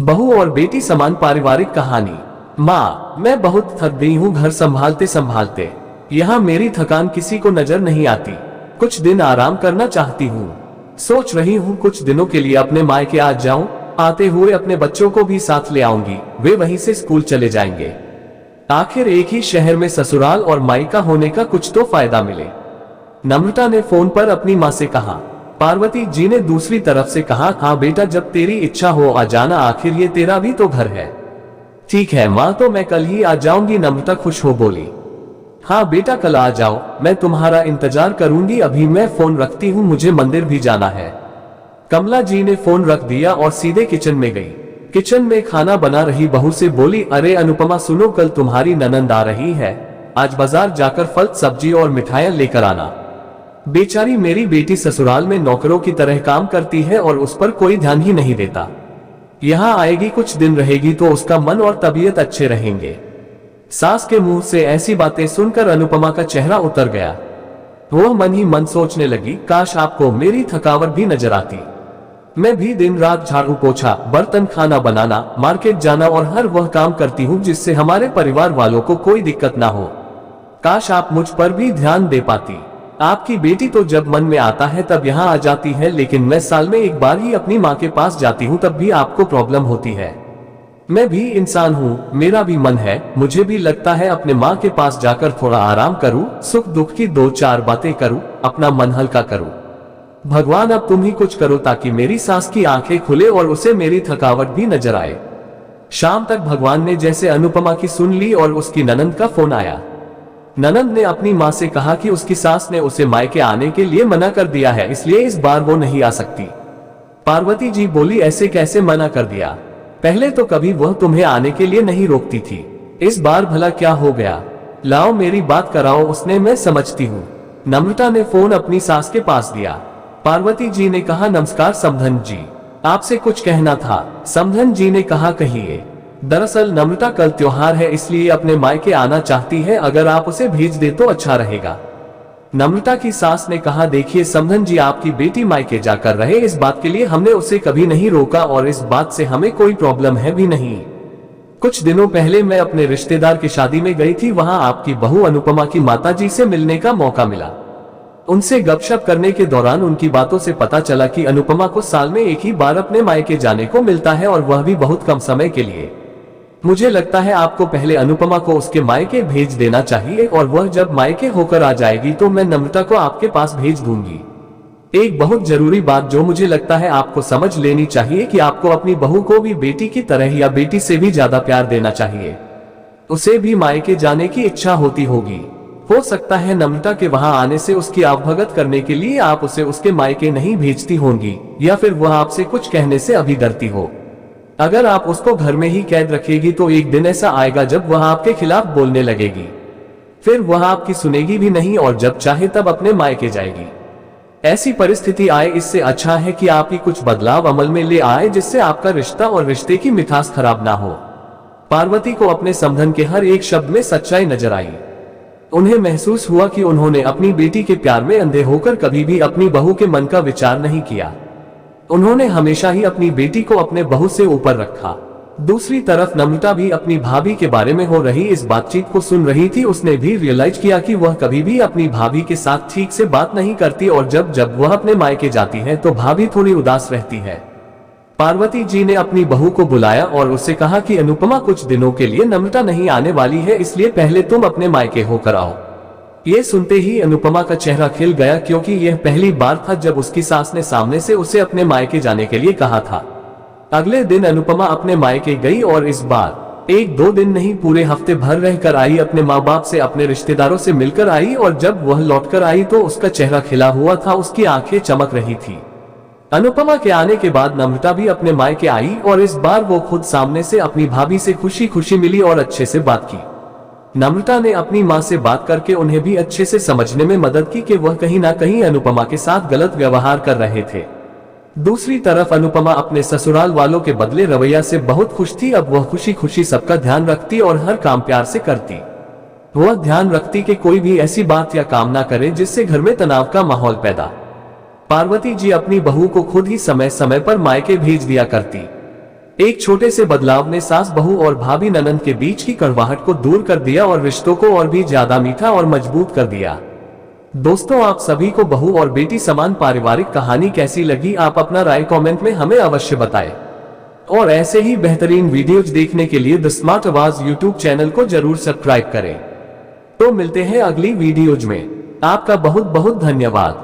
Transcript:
बहू और बेटी समान पारिवारिक कहानी। माँ, मैं बहुत थक गई हूँ घर संभालते संभालते। यहाँ मेरी थकान किसी को नजर नहीं आती। कुछ दिन आराम करना चाहती हूँ। सोच रही हूँ कुछ दिनों के लिए अपने मायके आ जाऊं। आते हुए अपने बच्चों को भी साथ ले आऊंगी, वे वहीं से स्कूल चले जाएंगे। आखिर एक ही शहर में ससुराल और मायका होने का कुछ तो फायदा मिले। नम्रता ने फोन पर अपनी माँ से कहा। पार्वती जी ने दूसरी तरफ से कहा, हाँ बेटा, जब तेरी इच्छा हो आ जाना, आखिर ये तेरा भी तो घर है। ठीक है माँ, तो मैं कल ही आ जाऊंगी, नम्रता खुश हो बोली। हाँ बेटा, कल आ जाओ, मैं तुम्हारा इंतजार करूंगी। अभी मैं फोन रखती हूँ, मुझे मंदिर भी जाना है। कमला जी ने फोन रख दिया और सीधे किचन में गई। किचन में खाना बना रही बहू से बोली, अरे अनुपमा सुनो, कल तुम्हारी ननंद आ रही है, आज बाजार जाकर फल सब्जी और मिठाइयां लेकर आना। बेचारी मेरी बेटी ससुराल में नौकरों की तरह काम करती है और उस पर कोई ध्यान ही नहीं देता। यहाँ आएगी, कुछ दिन रहेगी तो उसका मन और तबीयत अच्छे रहेंगे। सास के मुंह से ऐसी बातें सुनकर अनुपमा का चेहरा उतर गया। वह मन ही मन सोचने लगी, काश आपको मेरी थकावट भी नजर आती। मैं भी दिन रात झाड़ू पोछा, बर्तन, खाना बनाना, मार्केट जाना और हर वह काम करती हूँ जिससे हमारे परिवार वालों को कोई दिक्कत ना हो। काश आप मुझ पर भी ध्यान दे पाती। आपकी बेटी तो जब मन में आता है तब यहाँ आ जाती है, लेकिन मैं साल में एक बार ही अपनी माँ के पास जाती हूँ, तब भी आपको प्रॉब्लम होती है। मैं भी इंसान हूँ, मेरा भी मन है, मुझे भी लगता है अपने माँ के पास जाकर थोड़ा आराम करूँ, सुख दुख की दो चार बातें करूँ, अपना मन हल्का करूँ। भगवान अब तुम ही कुछ करो ताकि मेरी सास की आंखें खुले और उसे मेरी थकावट भी नजर आए। शाम तक भगवान ने जैसे अनुपमा की सुन ली और उसकी ननंद का फोन आया। ननंद ने अपनी माँ से कहा कि उसकी सास ने उसे मायके आने के लिए मना कर दिया है, इसलिए इस बार वो नहीं आ सकती। पार्वती जी बोली, ऐसे कैसे मना कर दिया? पहले तो कभी वह तुम्हें आने के लिए नहीं रोकती थी, इस बार भला क्या हो गया? लाओ मेरी बात कराओ उसने, मैं समझती हूँ। नम्रता ने फोन अपनी सास के पास दिया। पार्वती जी ने कहा, नमस्कार समधन जी, आपसे कुछ कहना था। समधन जी ने कहा, कहिए। दरअसल नम्रता कल त्योहार है, इसलिए अपने मायके आना चाहती है, अगर आप उसे भेज दे तो अच्छा रहेगा। नम्रता की सास ने कहा, देखिए समधन जी, आपकी बेटी मायके जाकर रहे, इस बात के लिए हमने उसे कभी नहीं रोका और इस बात से हमें कोई प्रॉब्लम है भी नहीं। कुछ दिनों पहले मैं अपने रिश्तेदार की शादी में गई थी, वहां आपकी बहू अनुपमा की माताजी से मिलने का मौका मिला। उनसे गपशप करने के दौरान उनकी बातों से पता चला कि अनुपमा को साल में एक ही बार अपने मायके जाने को मिलता है और वह भी बहुत कम समय के लिए। मुझे लगता है आपको पहले अनुपमा को उसके मायके भेज देना चाहिए और वह जब मायके होकर आ जाएगी तो मैं नम्रता को आपके पास भेज दूंगी। एक बहुत जरूरी बात जो मुझे लगता है आपको समझ लेनी चाहिए कि आपको अपनी बहू को भी बेटी की तरह या बेटी से भी ज्यादा प्यार देना चाहिए। उसे भी मायके जाने की इच्छा होती होगी। हो सकता है नम्रता के वहां आने से उसकी आवभगत करने के लिए आप उसे उसके मायके नहीं भेजती होंगी, या फिर वह आपसे कुछ कहने से अभी डरती हो। अगर आप उसको घर में ही कैद रखेगी तो एक दिन ऐसा आएगा जब वह आपके खिलाफ बोलने लगेगी, फिर वह आपकी सुनेगी भी नहीं और जब चाहे तब अपने मायके जाएगी। ऐसी परिस्थिति आए, इससे अच्छा है कि आप ही कुछ बदलाव अमल में ले आए जिससे आपका रिश्ता और रिश्ते की मिठास खराब ना हो। पार्वती को अपने समधन के हर एक शब्द में सच्चाई नजर आई। उन्हें महसूस हुआ कि उन्होंने अपनी बेटी के प्यार में अंधे होकर कभी भी अपनी बहू के मन का विचार नहीं किया। उन्होंने हमेशा ही अपनी बेटी को अपने बहू से ऊपर रखा। दूसरी तरफ नम्रता भी अपनी भाभी के बारे में हो रही इस बातचीत को सुन रही थी। उसने भी रियलाइज किया कि वह कभी भी अपनी भाभी के साथ ठीक से बात नहीं करती और जब जब वह अपने मायके जाती है तो भाभी थोड़ी उदास रहती है। पार्वती जी ने अपनी बहू को बुलाया और उससे कहा कि अनुपमा कुछ दिनों के लिए नम्रता नहीं आने वाली है, इसलिए पहले तुम अपने मायके होकर आओ। ये सुनते ही अनुपमा का चेहरा खिल गया, क्योंकि यह पहली बार था जब उसकी सास ने सामने से उसे अपने मायके जाने के लिए कहा था। अगले दिन अनुपमा अपने मायके गई और इस बार एक दो दिन नहीं, पूरे हफ्ते भर रहकर आई। अपने माँ बाप से, अपने रिश्तेदारों से मिलकर आई और जब वह लौटकर आई तो उसका चेहरा खिला हुआ था, उसकी आंखें चमक रही थी। अनुपमा के आने के बाद नम्रता भी अपने मायके आई और इस बार वो खुद सामने से अपनी भाभी से खुशी खुशी मिली और अच्छे से बात की। नम्रता ने अपनी माँ से बात करके उन्हें भी अच्छे से समझने में मदद की कि वह कहीं ना कहीं अनुपमा के साथ गलत व्यवहार कर रहे थे। दूसरी तरफ अनुपमा अपने ससुराल वालों के बदले रवैया से बहुत खुश थी। अब वह खुशी खुशी सबका ध्यान रखती और हर काम प्यार से करती। वह ध्यान रखती कि कोई भी ऐसी बात या काम ना करे जिससे घर में तनाव का माहौल पैदा। पार्वती जी अपनी बहू को खुद ही समय समय पर मायके भेज दिया करती। एक छोटे से बदलाव ने सास बहू और भाभी ननंद के बीच की कड़वाहट को दूर कर दिया और रिश्तों को और भी ज्यादा मीठा और मजबूत कर दिया। दोस्तों, आप सभी को बहू और बेटी समान पारिवारिक कहानी कैसी लगी, आप अपना राय कमेंट में हमें अवश्य बताएं। और ऐसे ही बेहतरीन वीडियोज देखने के लिए द स्मार्ट आवाज यूट्यूब चैनल को जरूर सब्सक्राइब करें। तो मिलते हैं अगली वीडियोज में। आपका बहुत बहुत धन्यवाद।